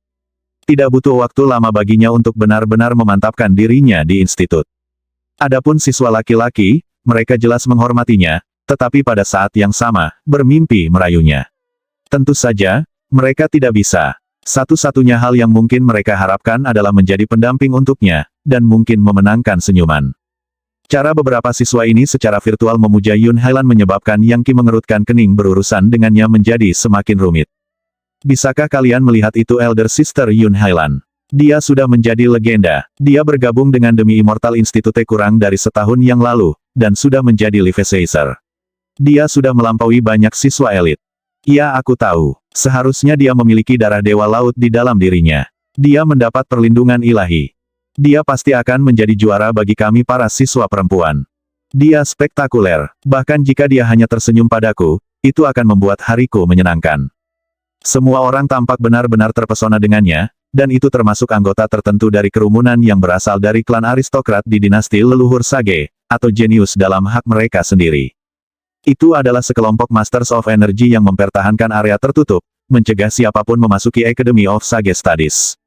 Tidak butuh waktu lama baginya untuk benar-benar memantapkan dirinya di institut. Adapun siswa laki-laki, mereka jelas menghormatinya, tetapi pada saat yang sama, bermimpi merayunya. Tentu saja, mereka tidak bisa. Satu-satunya hal yang mungkin mereka harapkan adalah menjadi pendamping untuknya, dan mungkin memenangkan senyuman. Cara beberapa siswa ini secara virtual memuja Yun Hailan menyebabkan Yang Qi mengerutkan kening berurusan dengannya menjadi semakin rumit. Bisakah kalian melihat itu Elder Sister Yun Hailan? Dia sudah menjadi legenda. Dia bergabung dengan Demi Immortal Institute kurang dari setahun yang lalu, dan sudah menjadi Live Caesar. Dia sudah melampaui banyak siswa elit. Ya, aku tahu. Seharusnya dia memiliki darah dewa laut di dalam dirinya. Dia mendapat perlindungan ilahi. Dia pasti akan menjadi juara bagi kami para siswa perempuan. Dia spektakuler. Bahkan jika dia hanya tersenyum padaku, itu akan membuat hariku menyenangkan. Semua orang tampak benar-benar terpesona dengannya, dan itu termasuk anggota tertentu dari kerumunan yang berasal dari klan aristokrat di dinasti leluhur Sage, atau jenius dalam hak mereka sendiri. Itu adalah sekelompok Masters of Energy yang mempertahankan area tertutup, mencegah siapapun memasuki Academy of Sage Studies.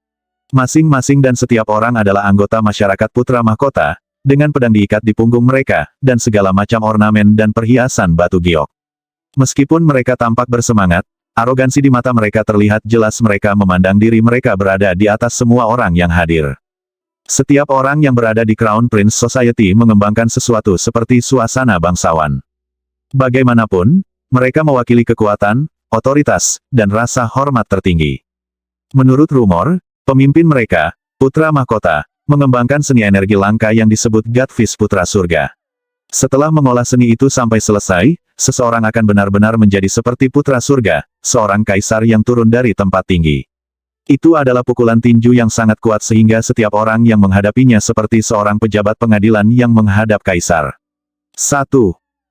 Masing-masing dan setiap orang adalah anggota masyarakat putra mahkota, dengan pedang diikat di punggung mereka, dan segala macam ornamen dan perhiasan batu giok. Meskipun mereka tampak bersemangat, arogansi di mata mereka terlihat jelas. Mereka memandang diri mereka berada di atas semua orang yang hadir. Setiap orang yang berada di Crown Prince Society mengembangkan sesuatu seperti suasana bangsawan. Bagaimanapun, mereka mewakili kekuatan, otoritas, dan rasa hormat tertinggi. Menurut rumor, pemimpin mereka, Putra Mahkota, mengembangkan seni energi langka yang disebut Godfish Putra Surga. Setelah mengolah seni itu sampai selesai, seseorang akan benar-benar menjadi seperti Putra Surga, seorang kaisar yang turun dari tempat tinggi. Itu adalah pukulan tinju yang sangat kuat sehingga setiap orang yang menghadapinya seperti seorang pejabat pengadilan yang menghadap kaisar. 1.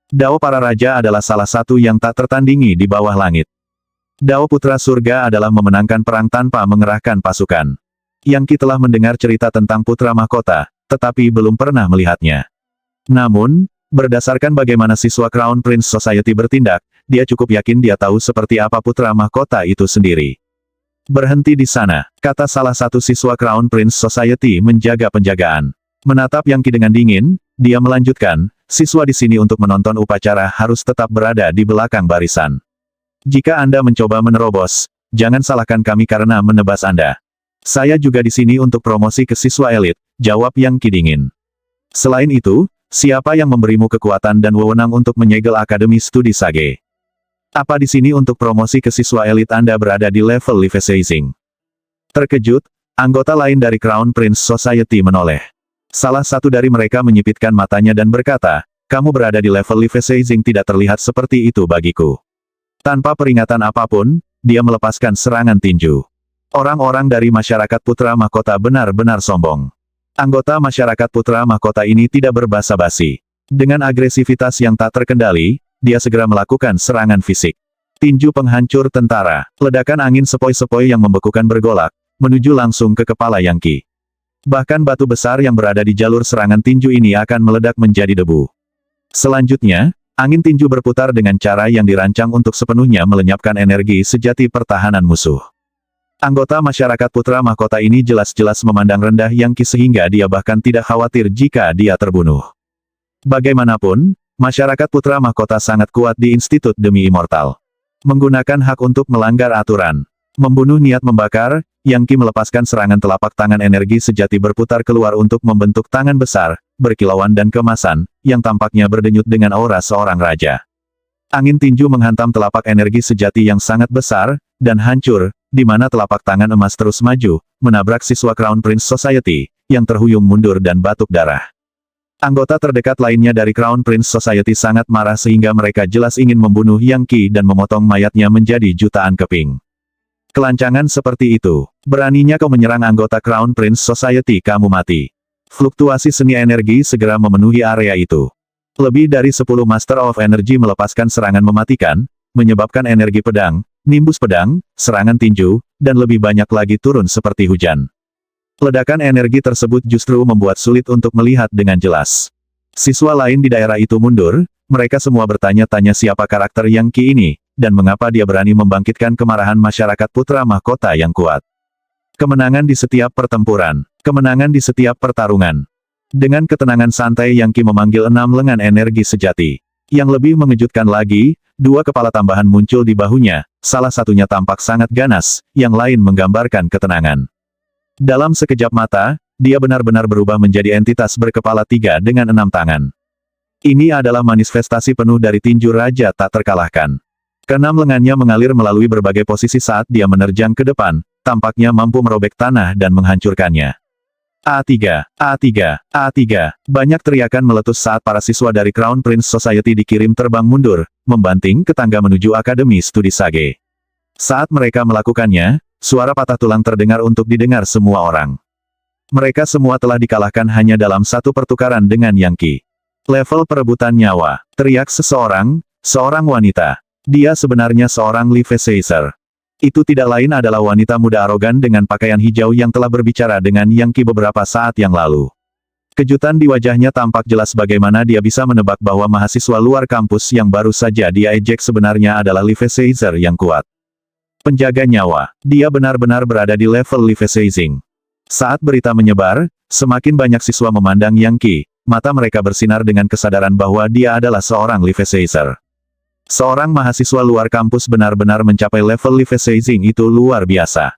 Dao para raja adalah salah satu yang tak tertandingi di bawah langit. Dao Putra Surga adalah memenangkan perang tanpa mengerahkan pasukan. Yang Qi telah mendengar cerita tentang Putra Mahkota, tetapi belum pernah melihatnya. Namun, berdasarkan bagaimana siswa Crown Prince Society bertindak, dia cukup yakin dia tahu seperti apa Putra Mahkota itu sendiri. Berhenti di sana, kata salah satu siswa Crown Prince Society menjaga penjagaan. Menatap Yang Qi dengan dingin, dia melanjutkan, siswa di sini untuk menonton upacara harus tetap berada di belakang barisan. Jika Anda mencoba menerobos, jangan salahkan kami karena menebas Anda. Saya juga di sini untuk promosi ke siswa elit, jawab Yang Qi dingin. Selain itu, siapa yang memberimu kekuatan dan wewenang untuk menyegel Akademi Studi Sage? Apa di sini untuk promosi ke siswa elit Anda berada di level Life Seizing? Terkejut, anggota lain dari Crown Prince Society menoleh. Salah satu dari mereka menyipitkan matanya dan berkata, kamu berada di level Life Seizing tidak terlihat seperti itu bagiku. Tanpa peringatan apapun, dia melepaskan serangan tinju. Orang-orang dari masyarakat Putra Mahkota benar-benar sombong. Anggota masyarakat Putra Mahkota ini tidak berbasa-basi. Dengan agresivitas yang tak terkendali, dia segera melakukan serangan fisik. Tinju penghancur tentara, ledakan angin sepoi-sepoi yang membekukan bergolak, menuju langsung ke kepala Yang Qi. Bahkan batu besar yang berada di jalur serangan tinju ini akan meledak menjadi debu. Selanjutnya, angin tinju berputar dengan cara yang dirancang untuk sepenuhnya melenyapkan energi sejati pertahanan musuh. Anggota masyarakat Putra Mahkota ini jelas-jelas memandang rendah Yang Qi sehingga dia bahkan tidak khawatir jika dia terbunuh. Bagaimanapun, masyarakat Putra Mahkota sangat kuat di Institut Demi Immortal. Menggunakan hak untuk melanggar aturan. Membunuh niat membakar, Yang Qi melepaskan serangan telapak tangan energi sejati berputar keluar untuk membentuk tangan besar, berkilauan dan kemasan, yang tampaknya berdenyut dengan aura seorang raja. Angin tinju menghantam telapak energi sejati yang sangat besar, dan hancur, di mana telapak tangan emas terus maju, menabrak siswa Crown Prince Society, yang terhuyung mundur dan batuk darah. Anggota terdekat lainnya dari Crown Prince Society sangat marah sehingga mereka jelas ingin membunuh Yang Qi dan memotong mayatnya menjadi jutaan keping. Kelancangan seperti itu. Beraninya kau menyerang anggota Crown Prince Society, kamu mati. Fluktuasi seni energi segera memenuhi area itu. Lebih dari 10 Master of Energy melepaskan serangan mematikan, menyebabkan energi pedang, nimbus pedang, serangan tinju, dan lebih banyak lagi turun seperti hujan. Ledakan energi tersebut justru membuat sulit untuk melihat dengan jelas. Siswa lain di daerah itu mundur, mereka semua bertanya-tanya siapa karakter Yang Qi ini, dan mengapa dia berani membangkitkan kemarahan masyarakat Putra Mahkota yang kuat. Kemenangan di setiap pertempuran, kemenangan di setiap pertarungan. Dengan ketenangan santai Yang Qi memanggil 6 lengan energi sejati. Yang lebih mengejutkan lagi, 2 kepala tambahan muncul di bahunya, salah satunya tampak sangat ganas, yang lain menggambarkan ketenangan. Dalam sekejap mata, dia benar-benar berubah menjadi entitas berkepala 3 dengan 6 tangan. Ini adalah manifestasi penuh dari tinju raja tak terkalahkan. Keenam lengannya mengalir melalui berbagai posisi saat dia menerjang ke depan, tampaknya mampu merobek tanah dan menghancurkannya. A3, A3, A3, banyak teriakan meletus saat para siswa dari Crown Prince Society dikirim terbang mundur, membanting ke tangga menuju Akademi Studi Sage. Saat mereka melakukannya, suara patah tulang terdengar untuk didengar semua orang. Mereka semua telah dikalahkan hanya dalam satu pertukaran dengan Yang Qi. Level perebutan nyawa, teriak seorang wanita. Dia sebenarnya seorang Life Seizer. Itu tidak lain adalah wanita muda arogan dengan pakaian hijau yang telah berbicara dengan Yang Qi beberapa saat yang lalu. Kejutan di wajahnya tampak jelas bagaimana dia bisa menebak bahwa mahasiswa luar kampus yang baru saja dia ejek sebenarnya adalah Life Seizer yang kuat. Penjaga nyawa, dia benar-benar berada di level Life Seizing. Saat berita menyebar, semakin banyak siswa memandang Yang Qi, mata mereka bersinar dengan kesadaran bahwa dia adalah seorang Life Seizer. Seorang mahasiswa luar kampus benar-benar mencapai level Life Seizing itu luar biasa.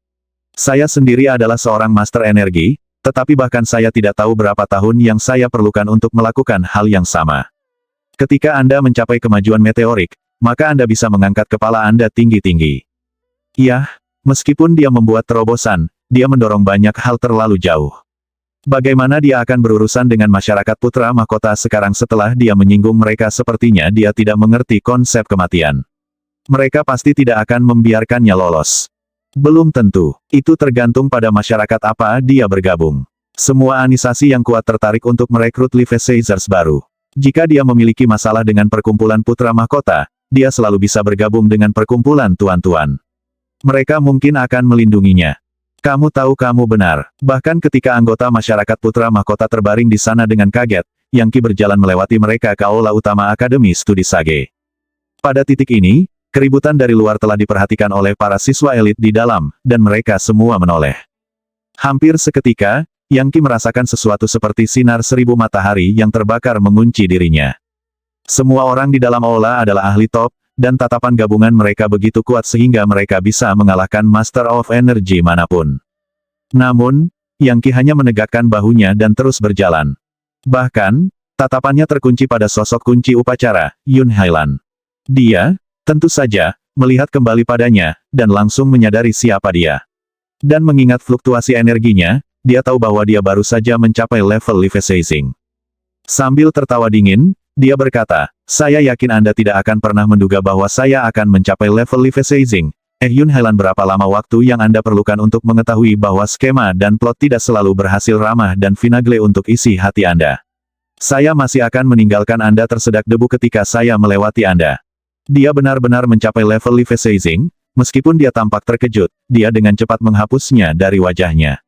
Saya sendiri adalah seorang master energi, tetapi bahkan saya tidak tahu berapa tahun yang saya perlukan untuk melakukan hal yang sama. Ketika Anda mencapai kemajuan meteorik, maka Anda bisa mengangkat kepala Anda tinggi-tinggi. Iya, meskipun dia membuat terobosan, dia mendorong banyak hal terlalu jauh. Bagaimana dia akan berurusan dengan masyarakat Putra Mahkota sekarang setelah dia menyinggung mereka? Sepertinya dia tidak mengerti konsep kematian. Mereka pasti tidak akan membiarkannya lolos. Belum tentu. Itu tergantung pada masyarakat apa dia bergabung. Semua anisasi yang kuat tertarik untuk merekrut Life Seizers baru. Jika dia memiliki masalah dengan perkumpulan Putra Mahkota, dia selalu bisa bergabung dengan perkumpulan tuan-tuan. Mereka mungkin akan melindunginya. Kamu tahu kamu benar. Bahkan ketika anggota masyarakat Putra Mahkota terbaring di sana dengan kaget, Yang Qi berjalan melewati mereka ke aula utama Akademi Studi Sage. Pada titik ini, keributan dari luar telah diperhatikan oleh para siswa elit di dalam, dan mereka semua menoleh. Hampir seketika, Yang Qi merasakan sesuatu seperti sinar 1000 matahari yang terbakar mengunci dirinya. Semua orang di dalam aula adalah ahli top, dan tatapan gabungan mereka begitu kuat sehingga mereka bisa mengalahkan Master of Energy manapun. Namun, Yang Qi hanya menegakkan bahunya dan terus berjalan. Bahkan, tatapannya terkunci pada sosok kunci upacara, Yun Hailan. Dia, tentu saja, melihat kembali padanya, dan langsung menyadari siapa dia. Dan mengingat fluktuasi energinya, dia tahu bahwa dia baru saja mencapai level Leviathan. Sambil tertawa dingin, dia berkata, saya yakin Anda tidak akan pernah menduga bahwa saya akan mencapai level Leviathan. Yun Hailan, berapa lama waktu yang Anda perlukan untuk mengetahui bahwa skema dan plot tidak selalu berhasil ramah dan finagle untuk isi hati Anda? Saya masih akan meninggalkan Anda tersedak debu ketika saya melewati Anda. Dia benar-benar mencapai level Leviathan, meskipun dia tampak terkejut, dia dengan cepat menghapusnya dari wajahnya.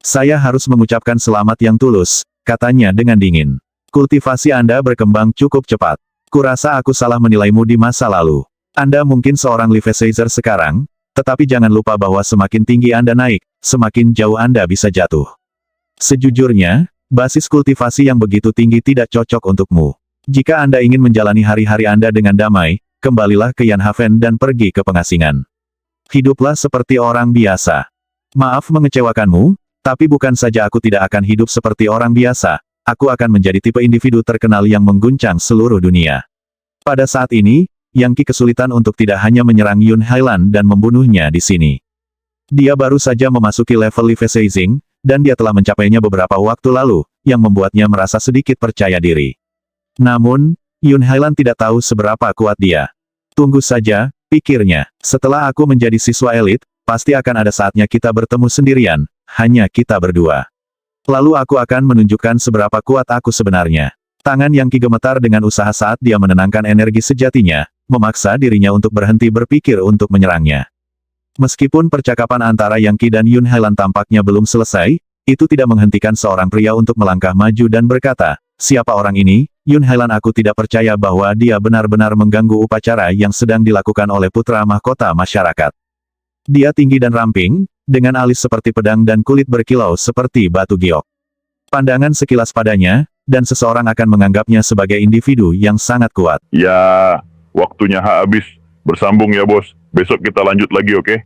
Saya harus mengucapkan selamat yang tulus, katanya dengan dingin. Kultivasi Anda berkembang cukup cepat. Kurasa aku salah menilaimu di masa lalu. Anda mungkin seorang Leviathan sekarang, tetapi jangan lupa bahwa semakin tinggi Anda naik, semakin jauh Anda bisa jatuh. Sejujurnya, basis kultivasi yang begitu tinggi tidak cocok untukmu. Jika Anda ingin menjalani hari-hari Anda dengan damai, kembalilah ke Yanhaven dan pergi ke pengasingan. Hiduplah seperti orang biasa. Maaf mengecewakanmu, tapi bukan saja aku tidak akan hidup seperti orang biasa, aku akan menjadi tipe individu terkenal yang mengguncang seluruh dunia. Pada saat ini, Yang Qi kesulitan untuk tidak hanya menyerang Yun Hailan dan membunuhnya di sini. Dia baru saja memasuki level Leviathan, dan dia telah mencapainya beberapa waktu lalu, yang membuatnya merasa sedikit percaya diri. Namun, Yun Hailan tidak tahu seberapa kuat dia. Tunggu saja, pikirnya, setelah aku menjadi siswa elit, pasti akan ada saatnya kita bertemu sendirian, hanya kita berdua. Lalu aku akan menunjukkan seberapa kuat aku sebenarnya. Tangan Yang Qi gemetar dengan usaha saat dia menenangkan energi sejatinya, memaksa dirinya untuk berhenti berpikir untuk menyerangnya. Meskipun percakapan antara Yang Qi dan Yun Hailan tampaknya belum selesai, itu tidak menghentikan seorang pria untuk melangkah maju dan berkata, siapa orang ini? Yun Hailan, aku tidak percaya bahwa dia benar-benar mengganggu upacara yang sedang dilakukan oleh putra mahkota masyarakat. Dia tinggi dan ramping, dengan alis seperti pedang dan kulit berkilau seperti batu giok. Pandangan sekilas padanya, dan seseorang akan menganggapnya sebagai individu yang sangat kuat. Ya, waktunya habis. Bersambung ya bos. Besok kita lanjut lagi, oke?